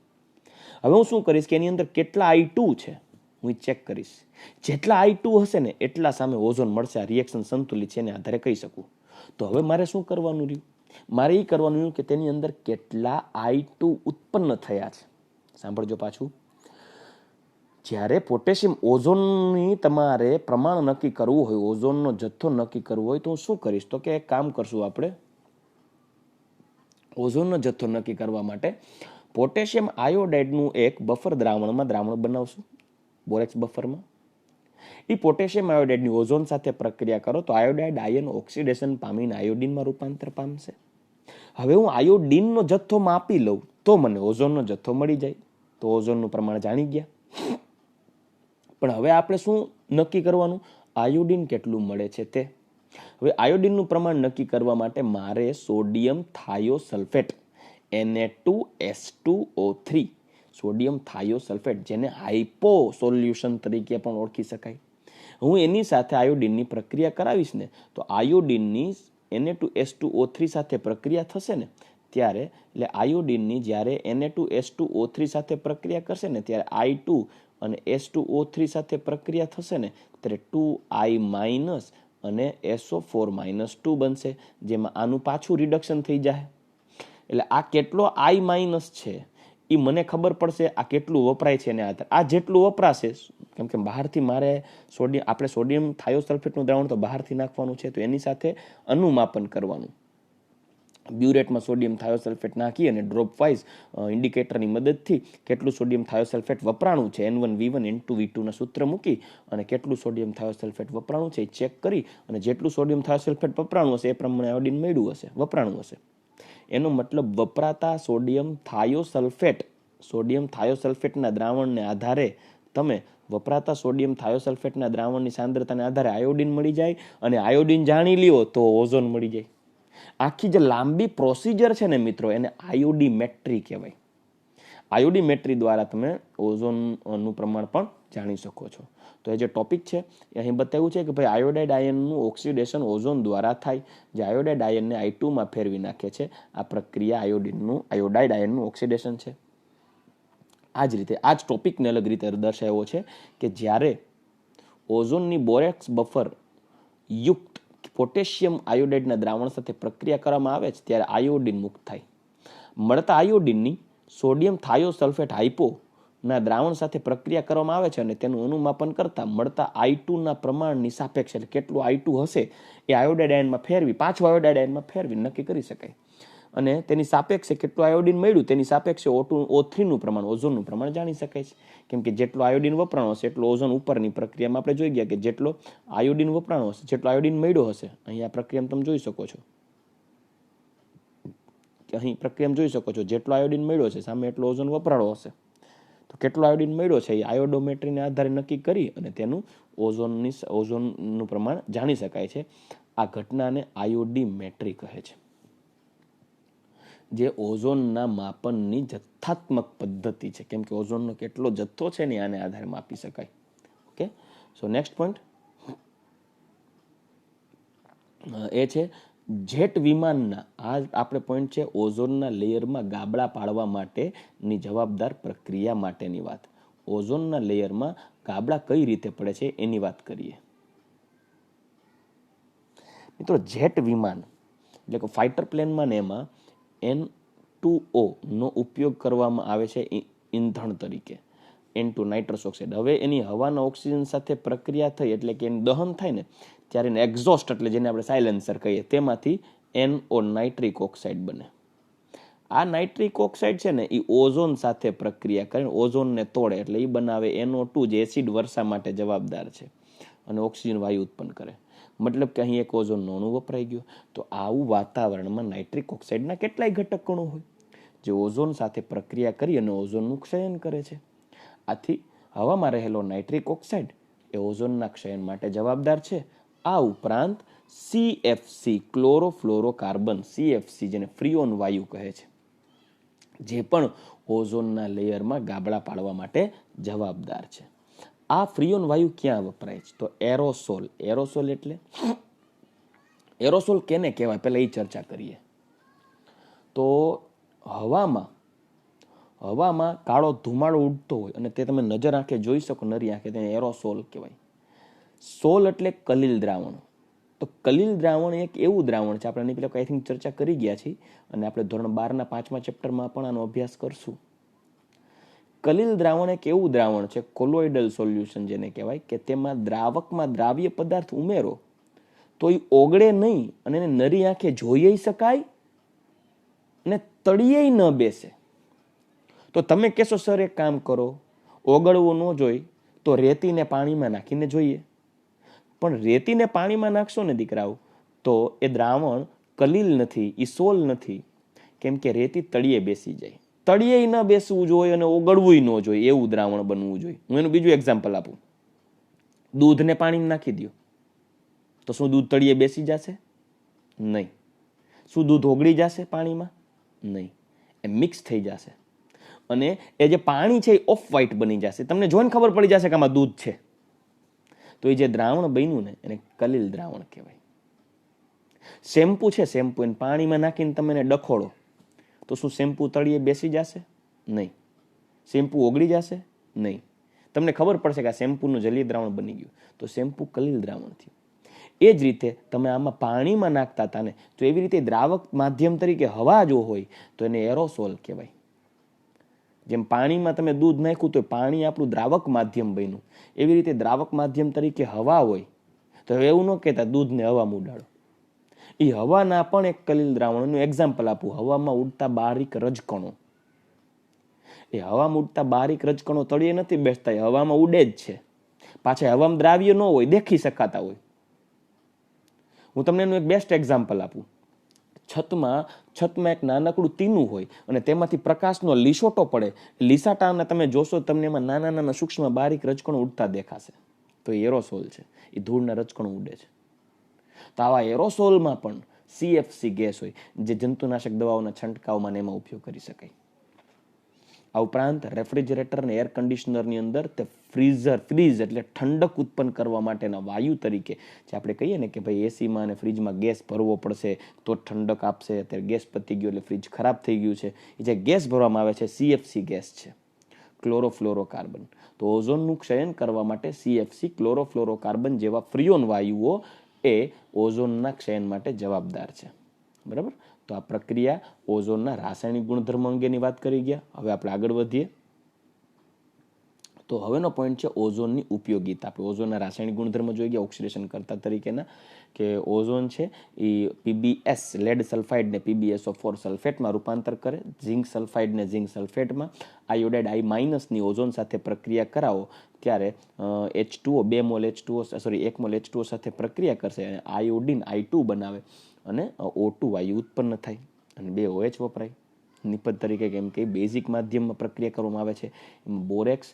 હવે હું શું કરીશ કે એની અંદર કેટલા I2 છે હું ચેક કરીશ. જેટલા I2 હશે ને એટલા સામે ઓઝોન મળશે. આ રિએક્શન સંતુલિત છે એને આધારે કહી શકું. તો હવે મારે શું કરવાનું રહ્યું? મારે એ કરવાનું રહ્યું કે તેની અંદર કેટલા I2 ઉત્પન્ન થયા છે. સાંભળજો પાછું, જ્યારે પોટેશિયમ ઓઝોનની તમારે પ્રમાણ નક્કી કરવું હોય, ઓઝોનનો જથ્થો નક્કી કરવો હોય તો હું શું કરીશ તો કે એક કામ કરશું આપણે, ઓઝોનનો જથ્થો નક્કી કરવા માટે પોટેશિયમ આયોડાઇડનું એક બફર દ્રાવણ બનાવશું, બોરેક્સ બફરમાં. એ પોટેશિયમ આયોડાઇડની ઓઝોન સાથે પ્રક્રિયા કરો તો આયોડાઇડ આયન ઓક્સિડેશન પામીને આયોડીનમાં રૂપાંતર પામશે. હવે હું આયોડીનનો જથ્થો માપી લઉં તો મને ઓઝોનનો જથ્થો મળી જાય. તો ઓઝોનનું પ્રમાણ જાણી ગયા. પણ હવે આપણે શું નક્કી કરવાનું? આયોડીન કેટલું મળે છે તે. હવે આયોડીનનું પ્રમાણ નક્કી કરવા માટે મારે sodium thiosulphate Na2S2O3 sodium thiosulphate, જેને હાઇપો સોલ્યુશન તરીકે પણ ઓળખી શકાય, હું એની સાથે આયોડીનની પ્રક્રિયા કરાવીશ ને તો આયોડીનની Na2S2O3 સાથે પ્રક્રિયા થશે ને ત્યારે, એટલે આયોડીનની જ્યારે Na2S2O3 સાથે પ્રક્રિયા કરશે ને ત્યારે I2 અને S2O3 સાથે પ્રક્રિયા થશે ને ત્યારે 2I- અને SO4- 2 બનશે, જેમાં આનું પાછું રિડક્શન થઈ જાય. એટલે આ કેટલો I- છે એ મને ખબર પડશે આ કેટલું વપરાય છે એના આધારે. આ જેટલું વપરાશે, કેમ કે બહારથી મારે આપણે સોડિયમ થાયોસલ્ફેટનું દ્રાવણ તો બહારથી નાખવાનું છે, તો એની સાથે અનુમાપન કરવાનું. બ્યુરેટમાં સોડિયમ થાયોસલ્ફેટ નાખી અને ડ્રોપ વાઇઝ ઇન્ડિકેટરની મદદથી કેટલું સોડિયમ થાયોસલ્ફેટ વપરાણું છે N1V1 N2V2 સૂત્ર મૂકી અને કેટલું સોડિયમ થાયોસલ્ફેટ વપરાણું છે એ ચેક કરી અને જેટલું સોડિયમ થાયોસલ્ફેટ વપરાણું હશે એ પ્રમાણે આયોડીન મળ્યું હશે, વપરાણું હશે. એનો મતલબ વપરાતા સોડિયમ થાયોસલ્ફેટના દ્રાવણને આધારે તમે વપરાતા સોડિયમ થાયોસલ્ફેટના દ્રાવણની સાંદ્રતાને આધારે આયોડીન મળી જાય, અને આયોડીન જાણી લ્યો તો ઓઝોન મળી જાય. આખી જે લાંબી પ્રોસિજર છે ને મિત્રો, એને આયોડીમેટ્રી કહેવાય. આયોડીમેટ્રી દ્વારા તમે ઓઝોનનું પ્રમાણ પણ જાણી શકો છો. તો એ જે ટોપિક છે એ અહીં બતાવ્યું છે કે ભાઈ આયોડાઇડ આયનનું ઓક્સિડેશન ઓઝોન દ્વારા થાય, જે આયોડાઇડ આયનને I2 માં ફેરવી નાખે છે. આ પ્રક્રિયા આયોડાઇડ આયનનું ઓક્સિડેશન છે. આ જ રીતે આ જ ટોપિકને અલગ રીતે દર્શાવ્યો છે કે જ્યારે ઓઝોનની બોરેક્સ બફર યુક્ત પોટેશિયમ આયોડાઇડના દ્રાવણ સાથે પ્રક્રિયા કરવામાં આવે છે ત્યારે આયોડીન મુક્ત થાય. મળતા આયોડીનની સોડિયમ થાયોસલ્ફેટ હાઇપોના દ્રાવણ સાથે પ્રક્રિયા કરવામાં આવે છે અને તેનું અનુમાપન કરતા મળતા I2 ના પ્રમાણની સાપેક્ષ, એટલે કેટલું I2 હશે એ આયોડાઇડ આયનમાં ફેરવી પાછું આયોડાઇડ આયનમાં ફેરવી નક્કી કરી શકાય. અને તેની સાપેક્ષે કેટલું આયોડીન મળ્યું તેની સાપેક્ષે O3 નું પ્રમાણ, ઓઝોનનું પ્રમાણ જાણી શકાય છે. કેમ કે જેટલો આયોડીન વપરાણો હશે એટલો ઓઝોન ઉપરની પ્રક્રિયામાં આપણે જોઈ ગયા કે જેટલો આયોડીન વપરાણો હશે જેટલો આયોડીન મળ્યો હશે. અહીં આ પ્રક્રિયામાં તમે જોઈ શકો છો કે અહીં પ્રક્રિયામાં જોઈ શકો છો જેટલો આયોડીન મળ્યો છે સામે એટલો ઓઝોન વપરાણો હશે. તો કેટલો આયોડીન મળ્યો છે એ આયોડોમેટ્રીને આધારે નક્કી કરી અને તેનું ઓઝોનનું પ્રમાણ જાણી શકાય છે. આ ઘટનાને આયોડીમેટ્રી કહે છે, જે ઓઝોનના માપનની જથ્થાત્મક પદ્ધતિ છે. કેમ કે ઓઝોનનો કેટલો જથ્થો છે ને આને આધારે માપી શકાય. ઓકે, સો નેક્સ્ટ પોઈન્ટ એ છે જેટ વિમાનના, આ આપણે પોઈન્ટ છે ઓઝોનના લેયરમાં ગાબડા પાડવા માટેની જવાબદાર પ્રક્રિયા માટેની વાત. ઓઝોનના લેયરમાં ગાબડા કઈ રીતે પડે છે એની વાત કરીએ. મિત્રો જેટ વિમાન એટલે કે ફાઇટર પ્લેનમાં ને એમાં N2O નો ઉપયોગ કરવામાં આવે છે ઈંધણ તરીકે, N2 નાઇટ્રસ ઓક્સાઇડ. હવે એની હવાના ઓક્સિજન સાથે પ્રક્રિયા થઈ એટલે કે એનું દહન થાય ને ત્યારે એને એક્ઝોસ્ટ એટલે જેને આપણે સાયલેન્સર કહીએ તેમાંથી NO નાઇટ્રિક ઓક્સાઇડ બને. આ નાઇટ્રિક ઓક્સાઇડ છે ને એ ઓઝોન સાથે પ્રક્રિયા કરીને ઓઝોનને તોડે એટલે એ બનાવે NO2 જે એસિડ વર્ષા માટે જવાબદાર છે અને ઓક્સિજન વાયુ ઉત્પન્ન કરે. મતલબ કે અહીં એક ઓઝોનનો અણુ વપરાઈ ગયો. તો આવું વાતાવરણમાં નાઇટ્રિક ઓક્સાઇડના કેટલાય ઘટક કણો હોય જે ઓઝોન સાથે પ્રક્રિયા કરી અને ઓઝોનનું ક્ષયન કરે છે. આથી હવામાં રહેલો નાઇટ્રિક ઓક્સાઇડ એ ઓઝોનના ક્ષયન માટે જવાબદાર છે. આ ઉપરાંત CFC ક્લોરોફ્લોરોકાર્બન, CFC જેને ફ્રીઓન વાયુ કહે છે, જે પણ ઓઝોનના લેયરમાં ગાબડા પાડવા માટે જવાબદાર છે. આ ફ્રીઓન વાયુ ક્યાં વપરાય છે? તો એરોસોલ. એરોસોલ એટલે એરોસોલ કેને કહેવાય પહેલા એ ચર્ચા કરીએ. તો હવામાં કાળો ધુમાડો ઉડતો હોય અને તે તમે નજર આંખે જોઈ શકો, નરી આંખે, તેને એરોસોલ કહેવાય. સોલ એટલે કલીલ દ્રાવણ. તો કલીલ દ્રાવણ એક એવું દ્રાવણ છે, આપણે પેલા આઈ થિંક ચર્ચા કરી ગયા છીએ અને આપણે ધોરણ 12ના 5મા ચેપ્ટરમાં પણ આનો અભ્યાસ કરશું. કલીલ દ્રાવણ એક એવું દ્રાવણ છે, કોલોઇડલ સોલ્યુશન જેને કહેવાય, કે તેમાં દ્રાવકમાં દ્રાવ્ય પદાર્થ ઉમેરો તો એ ઓગળે નહીં અને એને નરી આંખે જોઈ શકાય ને તળિયે ન બેસે. તો તમે કહેશો સર એક કામ કરો, ઓગળવું ન જોઈ તો રેતીને પાણીમાં નાખીને જોઈએ. પણ રેતીને પાણીમાં નાખશો ને દીકરાઓ તો એ દ્રાવણ કલીલ નથી, ઈસોલ નથી, કેમ કે રેતી તળિયે બેસી જાય. તળિયે ન બેસવું જોઈએ અને ઓગળવું ન જોઈએ એવું દ્રાવણ બનવું જોઈએ. હું એનું બીજું એક્ઝામ્પલ આપું. દૂધને પાણીમાં નાખી દો તો શું દૂધ તળિયે બેસી જશે? નહીં. શું દૂધ ઓગળી જશે પાણીમાં? નહીં. એ મિક્સ થઈ જશે અને એ જે પાણી છે એ ઓફ વ્હાઇટ બની જશે. તમને જોઈને ખબર પડી જશે કે આમાં દૂધ છે. તો એ જે દ્રાવણ બન્યું ને એને કલીલ દ્રાવણ કહેવાય. શેમ્પુ છે, શેમ્પુ એને પાણીમાં નાખીને તમે એને ડખોળો તો શું શેમ્પુ તળિયે બેસી જશે? નહીં. શેમ્પુ ઓગળી જશે? નહીં. તમને ખબર પડશે કે આ શેમ્પુનું જલીય દ્રાવણ બની ગયું, તો શેમ્પુ કલીલ દ્રાવણ થયું. એ જ રીતે તમે આમાં પાણીમાં નાખતા હતા ને, તો એવી રીતે દ્રાવક માધ્યમ તરીકે હવા જો હોય તો એને એરોસોલ કહેવાય. જેમ પાણીમાં તમે દૂધ નાખ્યું તો પાણી આપણું દ્રાવક માધ્યમ બન્યું, એવી રીતે દ્રાવક માધ્યમ તરીકે હવા હોય તો એવું ન કહેતા દૂધને હવામાં ઉડાડો. એ હવાના પણ એક કલીલ દ્રાવણનું એક્ઝામ્પલ આપું. હવામાં ઉડતા બારીક રજકણો, એ હવામાં ઉડતા બારીક રજકણો તળિયે નથી બેસતા, એ હવામાં ઉડે જ છે. પાછા હવામાં દ્રાવ્ય ન હોય, દેખી શકાતા હોય. હું તમને એનું એક બેસ્ટ એક્ઝામ્પલ આપું. છતમાં એક નાનકડું તીનું હોય અને તેમાંથી પ્રકાશનો લીસોટો પડે. લીસાટાને તમે જોશો તમને એમાં નાના નાના સૂક્ષ્મ બારીક રજકણો ઉડતા દેખાશે. તો એ એરોસોલ છે, એ ધૂળના રજકણો ઉડે છે. તો આવા એરોસોલમાં પણ CFC ગેસ હોય જે જંતુનાશક દવાઓના છંટકાવમાં એમાં ઉપયોગ કરી શકાય. આ ઉપરાંત રેફ્રિજરેટર અને એર કન્ડિશનરની અંદર તે ફ્રીજ એટલે ઠંડક ઉત્પન્ન કરવા માટેના વાયુ તરીકે, જે આપણે કહીએ ને કે ભાઈ એસીમાં અને ફ્રીજમાં ગેસ ભરવો પડશે તો ઠંડક આપશે, અત્યારે ગેસ પતી ગયો એટલે ફ્રીજ ખરાબ થઈ ગયું છે, એ જે ગેસ ભરવામાં આવે છે CFC ગેસ છે, ક્લોરોફ્લોરોકાર્બન. તો ઓઝોનનું ક્ષયન કરવા માટે CFC ક્લોરોફ્લોરોકાર્બન જેવા ફ્રીઓન વાયુઓ એ ઓઝોનના ક્ષયન માટે જવાબદાર છે. બરાબર. તો આ પ્રક્રિયા ઓઝોનના રાસાયણિક ગુણધર્મો અંગેની વાત કરી ગયા. હવે આપણે આગળ વધીએ. તો હવેનો પોઈન્ટ છે ઓઝોનની ઉપયોગિતા. આપણે ઓઝોનના રાસાયણિક ગુણધર્મો જોઈ ગયા, ઓક્સિડેશન કરતા તરીકેના, કે ઓઝોન છે એ PbS લેડ સલ્ફાઇડને PbSO4 સલ્ફેટમાં રૂપાંતર કરે, ઝિંક સલ્ફાઇડને ઝિંક સલ્ફેટમાં, આયોડાઇડ I- ઓઝોન સાથે પ્રક્રિયા કરાવો ત્યારે H2O 2 mall H2O 1 mall H2O સાથે પ્રક્રિયા કરશે અને આયોડિન I2 બનાવે અને O2 વાયુ ઉત્પન્ન થાય અને 2 OH વપરાય નિપજ તરીકે. કેમ કે બેઝિક માધ્યમમાં પ્રક્રિયા કરવામાં આવે છે. બોરેક્સ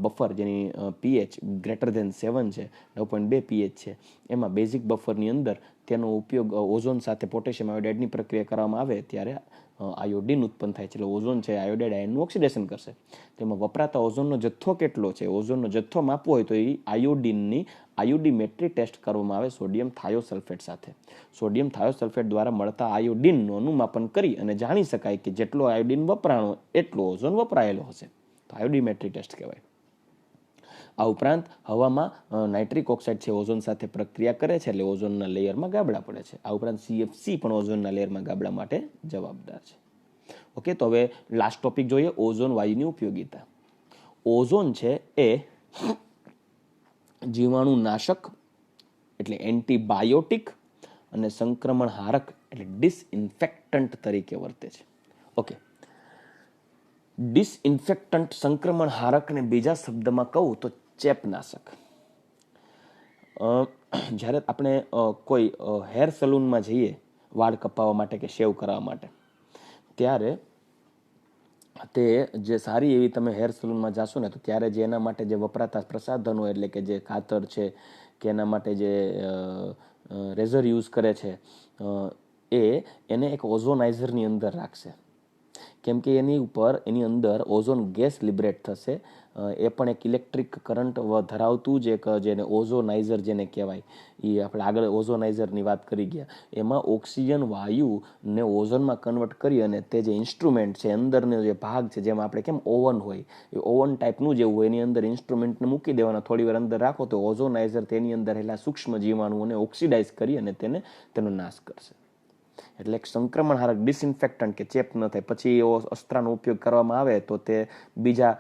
બફર જેની pH ગ્રેટર ધેન 7 છે, 9.2 pH છે, એમાં બેઝિક બફરની અંદર તેનો ઉપયોગ ઓઝોન સાથે પોટેશિયમ આયોડાઇડની પ્રક્રિયા કરવામાં આવે ત્યારે આયોડિન ઉત્પન્ન થાય છે. એટલે ઓઝોન છે આયોડાઇડ આયનનું ઓક્સિડેશન કરશે. તેમાં વપરાતા ઓઝોનનો જથ્થો કેટલો છે, ઓઝોનનો જથ્થો માપવો હોય તો એ આયોડિનની આયોડીમેટ્રી ટેસ્ટ કરવામાં આવે સોડિયમ થાયોસલ્ફેટ સાથે. સોડિયમ થાયોસલ્ફેટ દ્વારા મળતા આયોડિનનું અનુમાપન કરી અને જાણી શકાય કે જેટલો આયોડિન વપરાણો એટલો ઓઝોન વપરાયેલો હશે. તો આયોડીમેટ્રી ટેસ્ટ કહેવાય. આ ઉપરાંત હવામાં નાઇટ્રિક ઓક્સાઇડ છે ઓઝોન સાથે પ્રક્રિયા કરે છે એટલે ઓઝોનના લેયરમાં ગાબડા પડે છે. આ ઉપરાંત CFC પણ ઓઝોનના લેયરમાં ગાબડા માટે જવાબદાર છે. ઓકે, તો હવે લાસ્ટ ટોપિક જોઈએ, ઓઝોન વાયુની ઉપયોગિતા. ઓઝોન છે એ જીવાણુનાશક એટલે એન્ટીબાયોટિક અને સંક્રમણ હારક એટલે ડિસઇન્ફેક્ટન્ટ તરીકે વર્તે છે. ઓકે, ડિસઇન્ફેક્ટન્ટ સંક્રમણ હારકને બીજા શબ્દમાં કહું તો ચેપનાશક. જ્યારે આપણે કોઈ હેર સલૂનમાં જઈએ વાળ કપાવવા માટે કે શેવ કરવા માટે, ત્યારે તે જે સારી એવી તમે હેર સલૂનમાં જાશો ને તો ત્યારે જે એના માટે જે વપરાતા પ્રસાધનો એટલે કે જે ખાતર છે કે એના માટે જે રેઝર યુઝ કરે છે એને એક ઓઝોનાઇઝરની અંદર રાખશે. કેમ કે એની અંદર ઓઝોન ગેસ લિબરેટ થશે. એ પણ એક ઇલેક્ટ્રિક કરંટ ધરાવતું જ એક જેને ઓઝોનાઇઝર જેને કહેવાય, એ આપણે આગળ ઓઝોનાઇઝરની વાત કરી ગયા. એમાં ઓક્સિજન વાયુને ઓઝોનમાં કન્વર્ટ કરી અને તે જે ઇન્સ્ટ્રુમેન્ટ છે અંદરનો જે ભાગ છે, જેમાં આપણે કેમ ઓવન હોય એ ઓવન ટાઈપનું જેવું હોય, એની અંદર ઇન્સ્ટ્રુમેન્ટને મૂકી દેવાના, થોડી વાર અંદર રાખો તો ઓઝોનાઇઝર તેની અંદર રહેલા સૂક્ષ્મ જીવાણુઓને ઓક્સિડાઇઝ કરી અને તેનો નાશ કરશે. એટલે એક સંક્રમણહારક ડિસઇન્ફેક્ટન્ટ કે ચેપ ન થાય. પછી એવો અસ્ત્રાનો ઉપયોગ કરવામાં આવે તો તે બીજા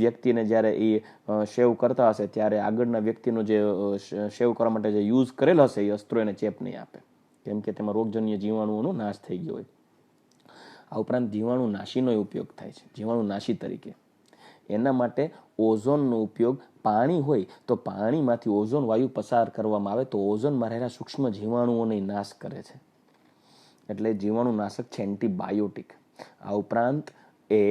વ્યક્તિને જ્યારે એ શેવ કરતા હશે ત્યારે આગળના વ્યક્તિનો જે શેવ કરવા માટે જે યુઝ કરેલ હશે એ અસ્ત્રો એને ચેપ નહીં આપે, કેમ કે તેમાં રોગજન્ય જીવાણુઓનો નાશ થઈ ગયો હોય. આ ઉપરાંત જીવાણુનાશીનો ઉપયોગ થાય છે, જીવાણુનાશી તરીકે. એના માટે ઓઝોનનો ઉપયોગ પાણી હોય તો પાણીમાંથી ઓઝોન વાયુ પસાર કરવામાં આવે તો ઓઝોનમાં રહેલા સૂક્ષ્મ જીવાણુઓને નાશ કરે છે. એટલે જીવાણુનાશક છે એન્ટીબાયોટિક. આ ઉપરાંત એ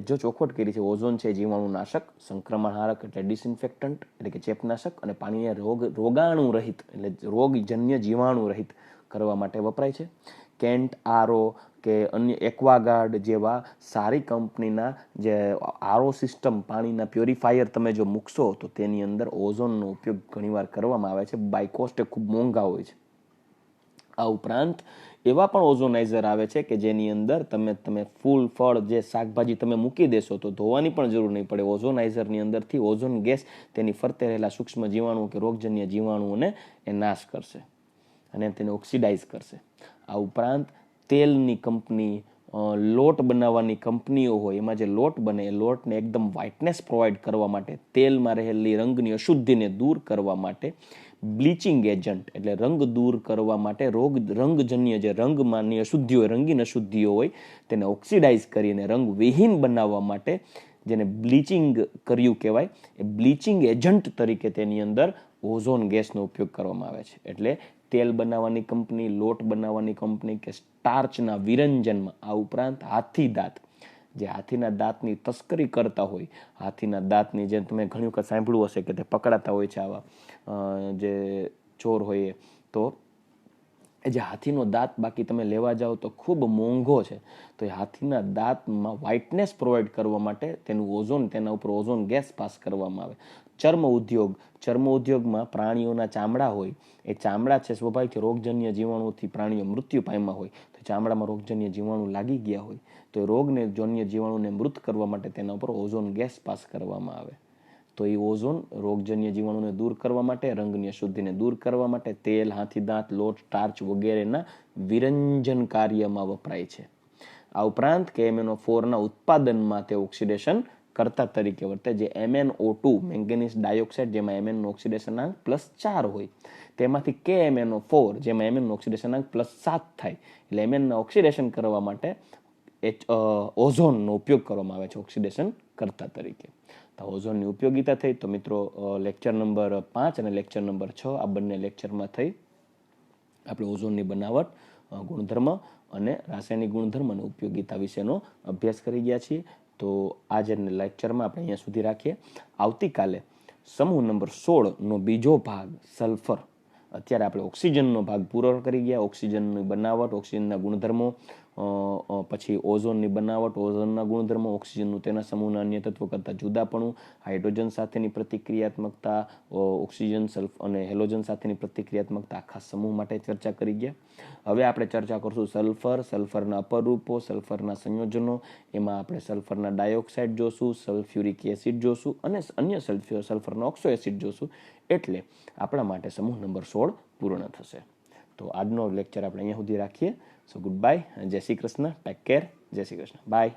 જો ચોખવટ કરી છે, ઓઝોન છે જીવાણુનાશક, સંક્રમણહારક એટલે ડિસઇન્ફેક્ટન્ટ એટલે કે ચેપનાશક, અને પાણીને રોગાણુ રહિત એટલે રોગજન્ય જીવાણુ રહિત કરવા માટે વપરાય છે. કેન્ટ, આરો કે અન્ય એક્વાગાર્ડ જેવા સારી કંપનીના જે આરો સિસ્ટમ, પાણીના પ્યોરિફાયર તમે જો મૂકશો તો તેની અંદર ઓઝોનનો ઉપયોગ ઘણીવાર કરવામાં આવે છે. બાય કોસ્ટ એ ખૂબ મોંઘા હોય છે. આ ઉપરાંત એવા પણ ઓઝોનાઇઝર આવે છે કે જેની અંદર તમે ફૂલ, ફળ, જે શાકભાજી તમે મૂકી દેશો તો ધોવાની પણ જરૂર નહીં પડે. ઓઝોનાઇઝરની અંદરથી ઓઝોન ગેસ તેની ફરતે રહેલા સૂક્ષ્મ જીવાણુઓ કે રોગજન્ય જીવાણુઓને એ નાશ કરશે અને તેને ઓક્સિડાઇઝ કરશે. આ ઉપરાંત તેલની કંપની, લોટ બનાવવાની કંપનીઓ હોય, એમાં જે લોટ બને એ લોટને એકદમ વ્હાઇટનેસ પ્રોવાઈડ કરવા માટે, તેલમાં રહેલી રંગની અશુદ્ધિને દૂર કરવા માટે બ્લીચિંગ એજન્ટ એટલે રંગ દૂર કરવા માટે રંગજન્ય જે રંગમાંની અશુદ્ધિઓ હોય, રંગીન અશુદ્ધિઓ હોય, તેને ઓક્સિડાઇઝ કરીને રંગવિહીન બનાવવા માટે જેને બ્લીચિંગ કર્યું કહેવાય, એ બ્લીચિંગ એજન્ટ તરીકે તેની અંદર ઓઝોન ગેસનો ઉપયોગ કરવામાં આવે છે. એટલે તેલ બનાવવાની કંપની, લોટ બનાવવાની કંપની કે સ્ટાર્ચના વિરંજનમાં, આ ઉપરાંત હાથી દાંત, જે હાથીના દાંતની તસ્કરી કરતા હોય, હાથીના દાંતની જે તમે ઘણી વખત સાંભળ્યું હશે કે તે પકડાતા હોય છે આવા જે ચોર હોય, તો એ જે હાથીનો દાંત બાકી તમે લેવા જાઓ તો ખૂબ મોંઘો છે, તો એ હાથીના દાંતમાં વ્હાઇટનેસ પ્રોવાઈડ કરવા માટે તેનું ઓઝોન, તેના ઉપર ઓઝોન ગેસ પાસ કરવામાં આવે. ચર્મ ઉદ્યોગમાં પ્રાણીઓના ચામડા હોય, એ ચામડા છે સ્વાભાવિક રોગજન્ય જીવાણુથી પ્રાણીઓ મૃત્યુ પામ્યા હોય, તો ચામડામાં રોગજન્ય જીવાણુ લાગી ગયા હોય તો એ રોગને જન્ય જીવાણુને મૃત કરવા માટે તેના ઉપર ઓઝોન ગેસ પાસ કરવામાં આવે. તો એ ઓઝોન રોગજન્ય જીવાણુને દૂર કરવા માટે, રંગની અશુદ્ધિને દૂર કરવા માટે તેલ, હાથીદાંત, લોટ, સ્ટાર્ચ વગેરેના વિરંજન કાર્યમાં વપરાય છે. આ ઉપરાંત KMnO4ના ઉત્પાદનમાં તે ઓક્સિડેશન કરતા તરીકે વર્તે. જે MnO2 મેંગેનીઝ ડાયોક્સાઇડ, જેમાં Mn નો ઓક્સિડેશનાંક +4 હોય, તેમાંથી KMnO4 જેમાં Mn નો ઓક્સિડેશનાંક +7 થાય. એટલે Mn ના ઓક્સિડેશન કરવા માટે ઓઝોનનો ઉપયોગ કરવામાં આવે છે ઓક્સિડેશન કરતા તરીકે. તો ઓઝોનની ઉપયોગિતા થઈ. તો મિત્રો લેક્ચર નંબર 5 અને લેક્ચર નંબર 6 આ બંને લેક્ચરમાં થઈ આપણે ઓઝોનની બનાવટ, ગુણધર્મ અને રાસાયણિક ગુણધર્મ અને ઉપયોગિતા વિશેનો અભ્યાસ કરી ગયા છીએ. તો આજે લેક્ચરમાં આપણે અહીંયા સુધી રાખીએ. આવતીકાલે સમૂહ નંબર 16નો બીજો ભાગ સલ્ફર. અત્યારે આપણે ઓક્સિજનનો ભાગ પૂરો કરી ગયા. ઓક્સિજનની બનાવટ, ઓક્સિજનના ગુણધર્મો, પછી ઓઝોનની બનાવટ, ઓઝોનના ગુણધર્મો, ઓક્સિજનનું તેના સમૂહના અન્ય તત્વો કરતાં જુદાપણું, હાઇડ્રોજન સાથેની પ્રતિક્રિયાત્મકતા, ઓક્સિજન અને હેલોજન સાથેની પ્રતિક્રિયાત્મકતા આખા સમૂહ માટે ચર્ચા કરી ગયા. હવે આપણે ચર્ચા કરશું સલ્ફર, સલ્ફરના અપરૂપો, સલ્ફરના સંયોજનો. એમાં આપણે સલ્ફરના ડાયોક્સાઇડ જોશું, સલ્ફ્યુરિક એસિડ જોશું અને અન્ય સલ્ફરના ઓક્સો એસિડ જોશું. એટલે આપણા માટે સમૂહ નંબર 16 પૂર્ણ થશે. તો આજનો લેક્ચર આપણે અહીંયા સુધી રાખીએ. સો ગુડ બાય, જય શ્રી કૃષ્ણ, ટેક કેર, જય શ્રી કૃષ્ણ, બાય.